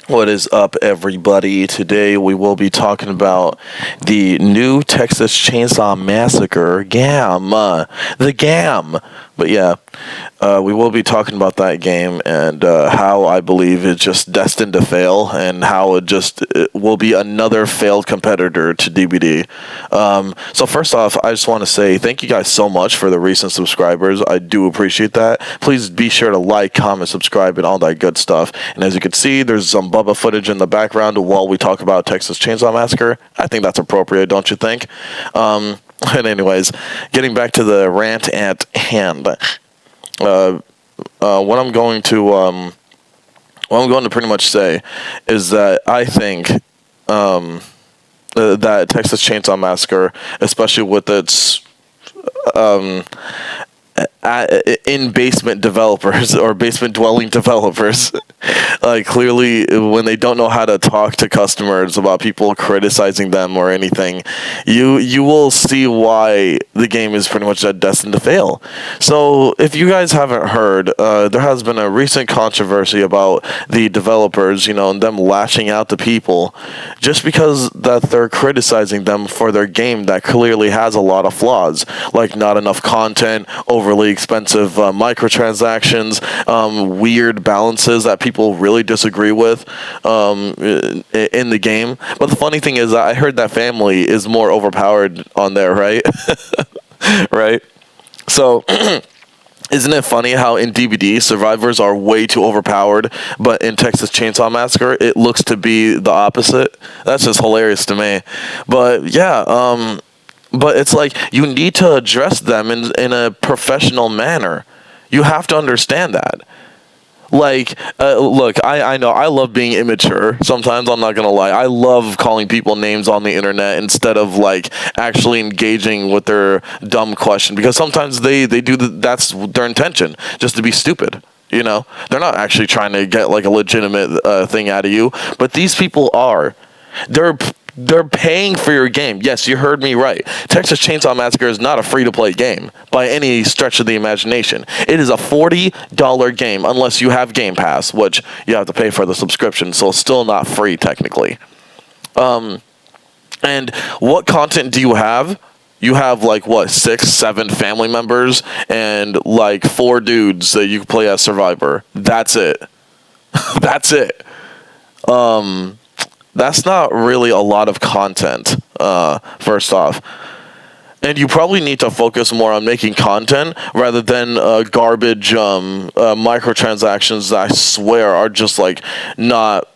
What is up, everybody? Today we will be talking about the new Texas Chainsaw Massacre GAM. The GAM. But yeah, we will be talking about that game and how I believe it's just destined to fail and how it will be another failed competitor to DBD. So first off, I just want to say thank you guys so much for the recent subscribers. I do appreciate that. Please be sure to like, comment, subscribe, and all that good stuff. And as you can see, there's some Bubba footage in the background while we talk about Texas Chainsaw Massacre. I think that's appropriate, don't you think? And anyways, getting back to the rant at hand. What I'm going to pretty much say is that I think that Texas Chainsaw Massacre, especially with its in basement developers or basement dwelling developers, clearly when they don't know how to talk to customers about people criticizing them or anything, you will see why the game is pretty much destined to fail. So if you guys haven't heard, there has been a recent controversy about the developers, and them lashing out to people just because that they're criticizing them for their game that clearly has a lot of flaws, like not enough content, overly expensive microtransactions, weird balances that people really disagree with in the game. But the funny thing is, I heard that family is more overpowered on there, right? Right? So isn't it funny how in DBD survivors are way too overpowered, but in Texas Chainsaw Massacre it looks to be the opposite? That's just hilarious to me. But yeah, but it's like you need to address them in a professional manner. You have to understand that. Look, I know I love being immature. Sometimes I'm not gonna lie. I love calling people names on the internet instead of actually engaging with their dumb question, because sometimes they do that's their intention, just to be stupid. They're not actually trying to get a legitimate thing out of you. But these people are. They're paying for your game. Yes, you heard me right. Texas Chainsaw Massacre is not a free-to-play game by any stretch of the imagination. It is a $40 game unless you have Game Pass, which you have to pay for the subscription, so it's still not free technically. And what content do you have? You have 6, 7 family members and 4 dudes that you can play as Survivor. That's it. That's it. That's not really a lot of content, first off. And you probably need to focus more on making content rather than garbage microtransactions that I swear are just not...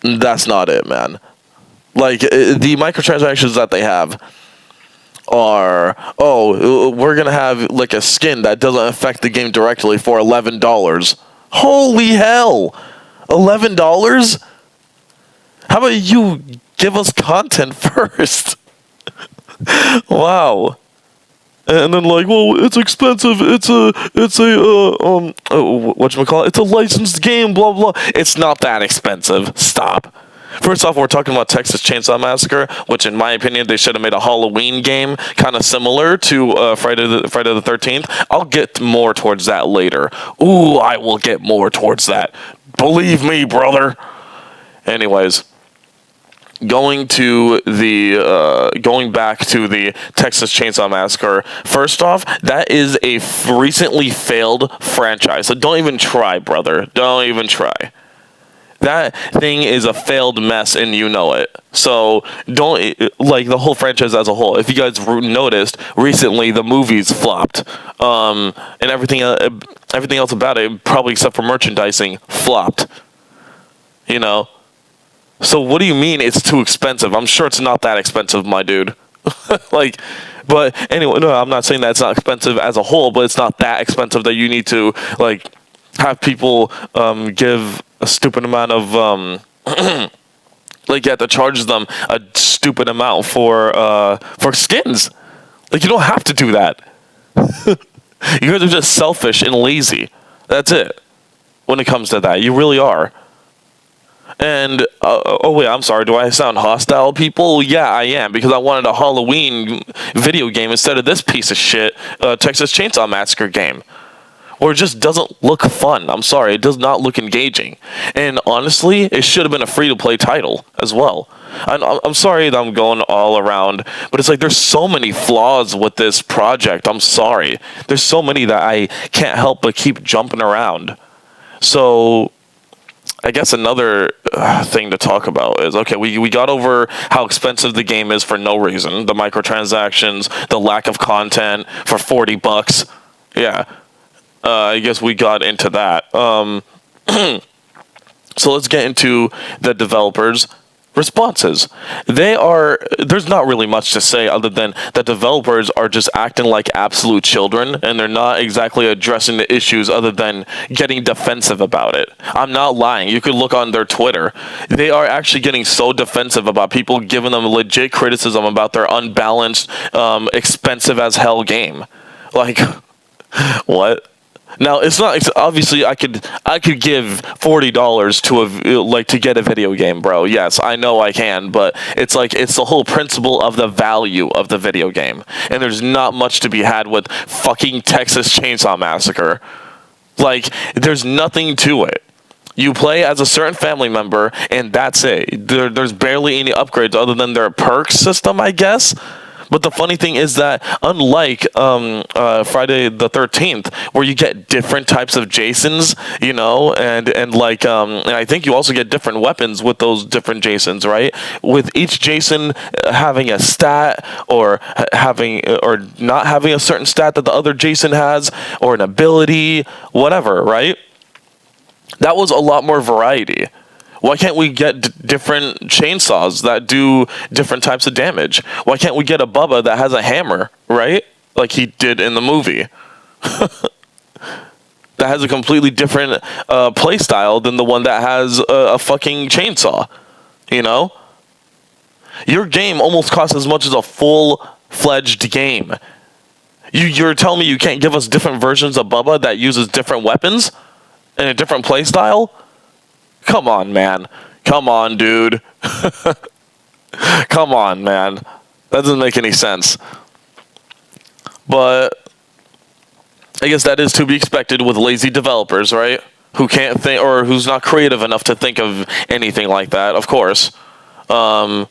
That's not it, man. The microtransactions that they have are, we're going to have a skin that doesn't affect the game directly for $11. Holy hell! $11? How about you give us content first? Wow. And then well, it's expensive. It's a whatchamacallit? It's a licensed game, blah blah. It's not that expensive. Stop. First off, we're talking about Texas Chainsaw Massacre, which in my opinion they should have made a Halloween game kind of similar to Friday the 13th. I'll get more towards that later. Ooh, I will get more towards that. Believe me, brother. Anyways, going back to the Texas Chainsaw Massacre. First off, that is a recently failed franchise. So don't even try, brother. Don't even try. That thing is a failed mess, and you know it. So don't the whole franchise as a whole. If you guys noticed recently, the movies flopped, and everything else about it, probably except for merchandising, flopped. So what do you mean it's too expensive? I'm sure it's not that expensive, my dude. But anyway, no, I'm not saying that it's not expensive as a whole, but it's not that expensive that you need to have people give a stupid amount of you have to charge them a stupid amount for skins. You don't have to do that. You guys are just selfish and lazy. That's it. When it comes to that, you really are. And, wait, I'm sorry, do I sound hostile, people? Yeah, I am, because I wanted a Halloween video game instead of this piece of shit, Texas Chainsaw Massacre game. or it just doesn't look fun. I'm sorry, it does not look engaging. And honestly, it should have been a free-to-play title as well. I'm sorry that I'm going all around, but it's like there's so many flaws with this project. I'm sorry. There's so many that I can't help but keep jumping around. So I guess another thing to talk about is, okay, we got over how expensive the game is for no reason. The microtransactions, the lack of content for $40. Yeah. I guess we got into that. So let's get into the developers' responses. There's not really much to say other than the developers are just acting like absolute children, and they're not exactly addressing the issues other than getting defensive about it. I'm not lying. You could look on their Twitter. They are actually getting so defensive about people giving them legit criticism about their unbalanced, expensive as hell game. Like, what? Now it's not obviously I could give $40 to get a video game, bro. Yes, I know I can, but it's like it's the whole principle of the value of the video game, and there's not much to be had with fucking Texas Chainsaw Massacre. Like, there's nothing to it. You play as a certain family member, and that's it. There's barely any upgrades other than their perk system, I guess. But the funny thing is that unlike Friday the 13th, where you get different types of Jasons, you know, and I think you also get different weapons with those different Jasons, right? With each Jason having a stat or not having a certain stat that the other Jason has, or an ability, whatever, right? That was a lot more variety. Why can't we get different chainsaws that do different types of damage? Why can't we get a Bubba that has a hammer, right? Like he did in the movie. That has a completely different play style than the one that has a fucking chainsaw, you know? Your game almost costs as much as a full-fledged game. You're telling me you can't give us different versions of Bubba that uses different weapons and a different play style? Come on, man. Come on, dude. Come on, man. That doesn't make any sense. But I guess that is to be expected with lazy developers, right? Who can't think, or who's not creative enough to think of anything like that, of course. Like,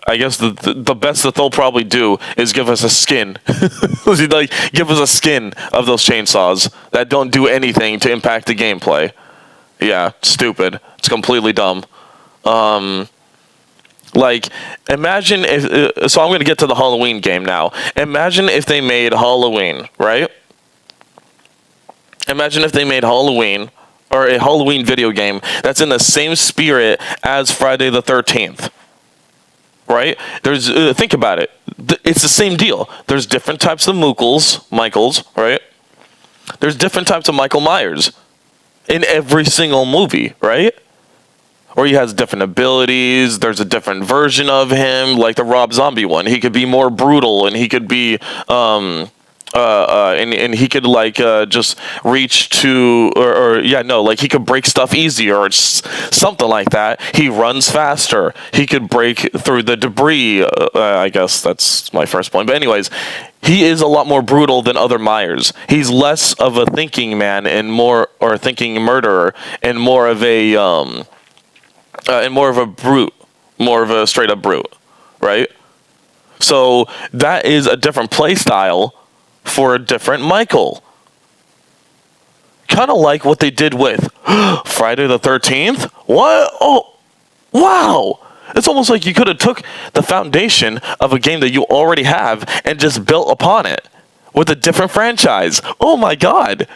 I guess the best that they'll probably do is give us a skin. Like, give us a skin of those chainsaws that don't do anything to impact the gameplay. Yeah, stupid. It's completely dumb. Like, imagine if... So I'm going to get to the Halloween game now. Imagine if they made Halloween, right? Imagine if they made Halloween, or a Halloween video game that's in the same spirit as Friday the 13th. Right? There's... think about it. It's the same deal. There's different types of Michaels, right? There's different types of Michael Myers in every single movie, right? Or he has different abilities. There's a different version of him, like the Rob Zombie one. He could be more brutal, and he could be, and he could just reach to, like he could break stuff easier, or something like that. He runs faster. He could break through the debris. I guess that's my first point. But anyways, he is a lot more brutal than other Myers. He's less of a thinking man and more, or thinking murderer, and more of a brute, more of a straight up brute, right? So that is a different play style for a different Michael. Kind of like what they did with Friday the 13th. What? Oh, wow. It's almost like you could have took the foundation of a game that you already have and just built upon it with a different franchise. Oh my god.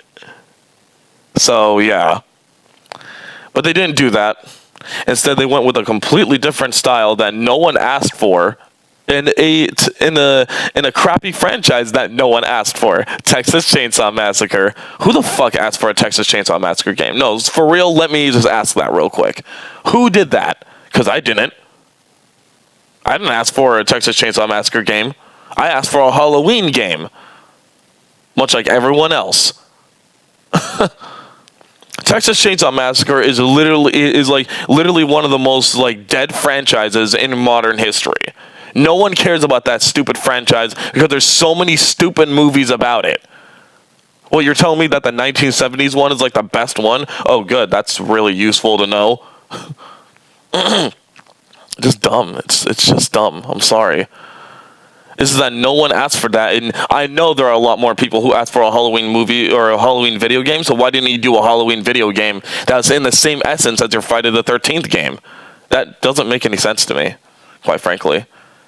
So, yeah. But they didn't do that. Instead, they went with a completely different style that no one asked for in a crappy franchise that no one asked for. Texas Chainsaw Massacre. Who the fuck asked for a Texas Chainsaw Massacre game? No, for real, let me just ask that real quick. Who did that? Because I didn't. I didn't ask for a Texas Chainsaw Massacre game. I asked for a Halloween game. Much like everyone else. Texas Chainsaw Massacre is literally one of the most dead franchises in modern history. No one cares about that stupid franchise because there's so many stupid movies about it. Well, you're telling me that the 1970s one is like the best one? Oh, good. That's really useful to know. Just dumb. It's just dumb. I'm sorry. This is that no one asked for that, and I know there are a lot more people who asked for a Halloween movie or a Halloween video game. So why didn't you do a Halloween video game that's in the same essence as your Friday the 13th game? That doesn't make any sense to me, quite frankly.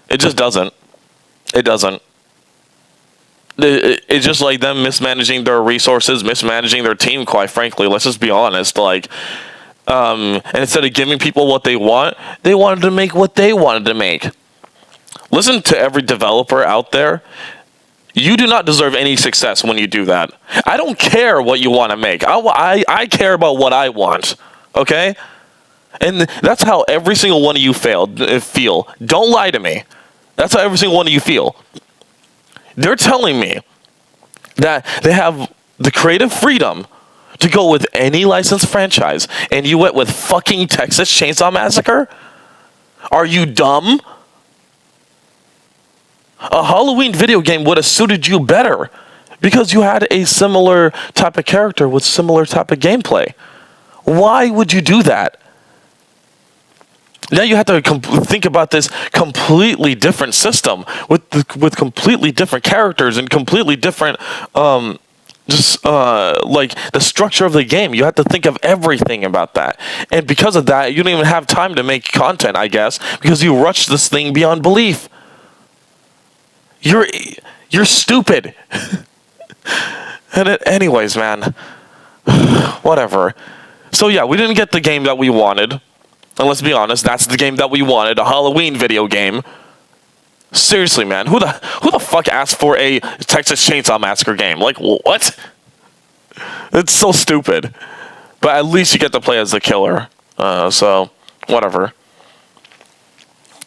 It just doesn't. It doesn't. It's just like them mismanaging their resources, mismanaging their team, quite frankly. Let's just be honest. Like, and instead of giving people what they wanted to make what they wanted to make. Listen to every developer out there. You do not deserve any success when you do that. I don't care what you want to make. I care about what I want. Okay? And that's how every single one of you feel. Don't lie to me. That's how every single one of you feel. They're telling me that they have the creative freedom to go with any licensed franchise, and you went with fucking Texas Chainsaw Massacre? Are you dumb? A Halloween video game would have suited you better because you had a similar type of character with similar type of gameplay. Why would you do that? Now you have to think about this completely different system with completely different characters and completely different like the structure of the game. You have to think of everything about that. And because of that, you don't even have time to make content, I guess, because you rushed this thing beyond belief. You're stupid. Anyways, man. Whatever. So yeah, we didn't get the game that we wanted. And let's be honest, that's the game that we wanted, a Halloween video game. Seriously, man, who the fuck asked for a Texas Chainsaw Massacre game? Like, what? It's so stupid. But at least you get to play as the killer. So, whatever.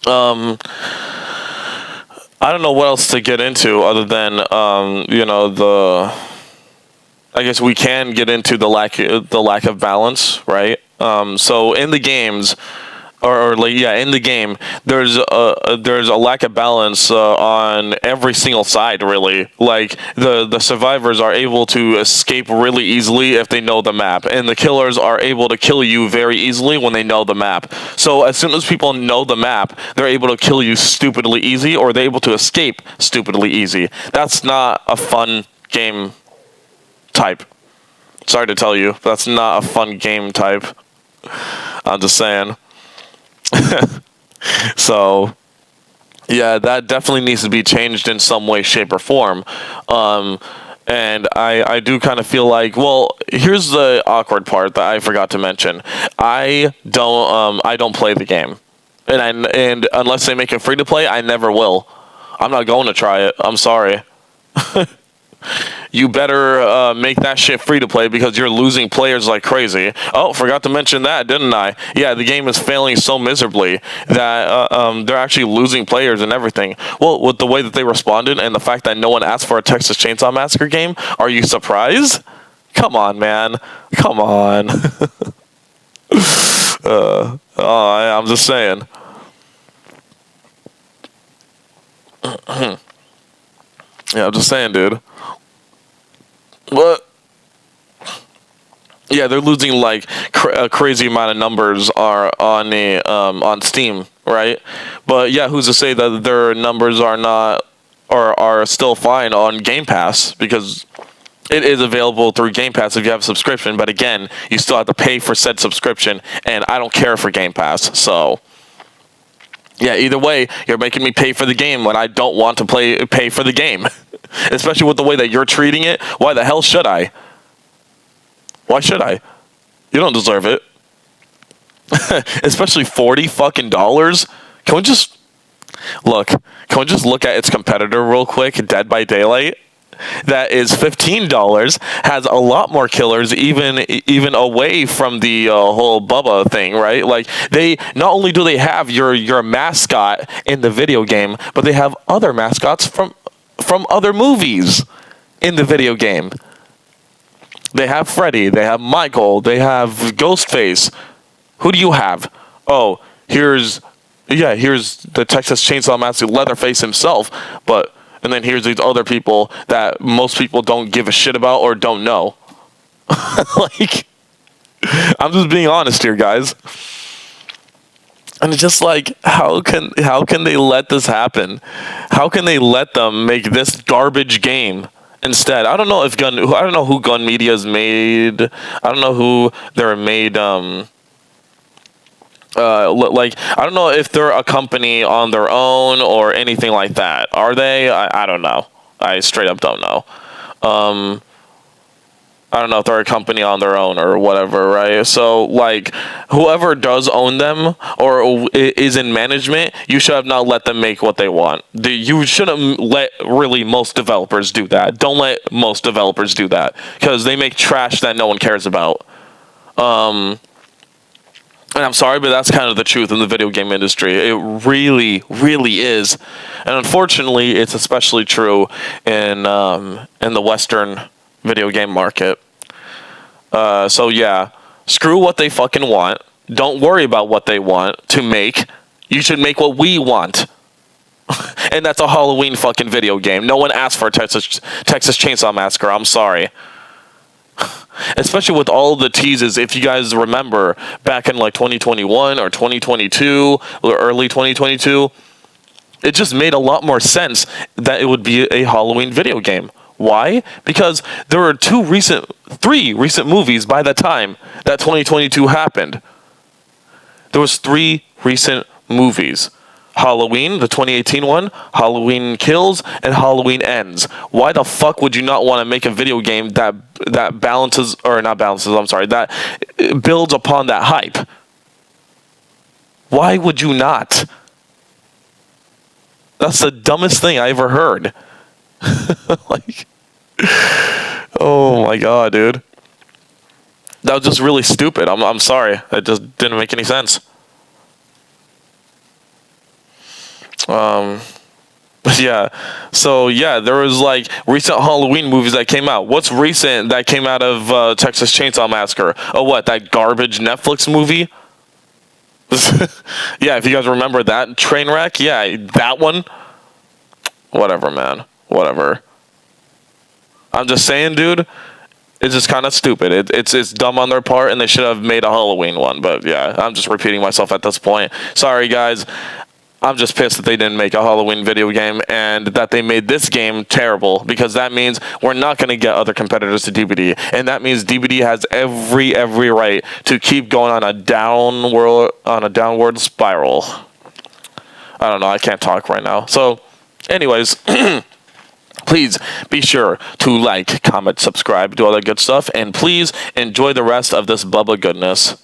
I don't know what else to get into other than, I guess we can get into the lack of balance, right? So in the games, in the game, there's a lack of balance on every single side, really. Like the survivors are able to escape really easily if they know the map, and the killers are able to kill you very easily when they know the map. So as soon as people know the map, they're able to kill you stupidly easy, or they're able to escape stupidly easy. That's not a fun game type. Sorry to tell you, that's not a fun game type. I'm just saying. So, yeah, that definitely needs to be changed in some way, shape, or form. And I do kind of feel like, well, here's the awkward part that I forgot to mention. I don't play the game, and unless they make it free to play, I never will. I'm not going to try it. I'm sorry. You better make that shit free to play because you're losing players like crazy. Oh, forgot to mention that, didn't I? Yeah, the game is failing so miserably that they're actually losing players and everything. Well, with the way that they responded and the fact that no one asked for a Texas Chainsaw Massacre game, are you surprised? Come on, man. Come on. I'm just saying. Yeah, I'm just saying, dude. What? Yeah, they're losing like a crazy amount of numbers are on Steam, right? But yeah, who's to say that their numbers are not or are still fine on Game Pass, because it is available through Game Pass if you have a subscription. But again, you still have to pay for said subscription, and I don't care for Game Pass, so. Yeah, either way, you're making me pay for the game when I don't want to pay for the game. Especially with the way that you're treating it. Why the hell should I? Why should I? You don't deserve it. Especially $40 fucking dollars. Can we just look at its competitor real quick, Dead by Daylight? That is $15, has a lot more killers, even away from the whole Bubba thing, right? Like, they not only do they have your mascot in the video game, but they have other mascots from other movies in the video game. They have Freddy, they have Michael, they have Ghostface. Who do you have? Oh, here's the Texas Chainsaw Massacre Leatherface himself, but And then here's these other people that most people don't give a shit about or don't know. Like, I'm just being honest here, guys. And it's just like, how can they let this happen? How can they let them make this garbage game instead? I don't know who Gun Media's made. I don't know who they're made. Like, I don't know if they're a company on their own or anything like that. Are they? I don't know. I straight up don't know. I don't know if they're a company on their own or whatever, right? So, like, whoever does own them or is in management, you should have not let them make what they want. You shouldn't let really most developers do that. Don't let most developers do that because they make trash that no one cares about. And I'm sorry, but that's kind of the truth in the video game industry. It really, really is. And unfortunately, it's especially true in the Western video game market. So yeah, screw what they fucking want. Don't worry about what they want to make. You should make what we want. And that's a Halloween fucking video game. No one asked for Texas Chainsaw Massacre. I'm sorry. Especially with all the teases, if you guys remember, back in like 2021 or 2022 or early 2022, it just made a lot more sense that it would be a Halloween video game. Why? Because there were three recent movies by the time that 2022 happened. There was 3 recent movies. Halloween, the 2018 one, Halloween Kills, and Halloween Ends. Why the fuck would you not want to make a video game that builds upon that hype? Why would you not? That's the dumbest thing I ever heard. Like, oh my god, dude. That was just really stupid. I'm sorry. It just didn't make any sense. But yeah, so yeah, there was like recent Halloween movies that came out. What's recent that came out of Texas Chainsaw Massacre? Oh, what, that garbage Netflix movie? Yeah, if you guys remember that train wreck, yeah, that one. Whatever, man. Whatever. I'm just saying, dude. It's just kind of stupid. It's dumb on their part, and they should have made a Halloween one. But yeah, I'm just repeating myself at this point. Sorry, guys. I'm just pissed that they didn't make a Halloween video game and that they made this game terrible, because that means we're not going to get other competitors to DBD, and that means DBD has every right to keep going on a downward spiral. I don't know. I can't talk right now. So, anyways. Please be sure to like, comment, subscribe, do all that good stuff, and please enjoy the rest of this Bubba goodness.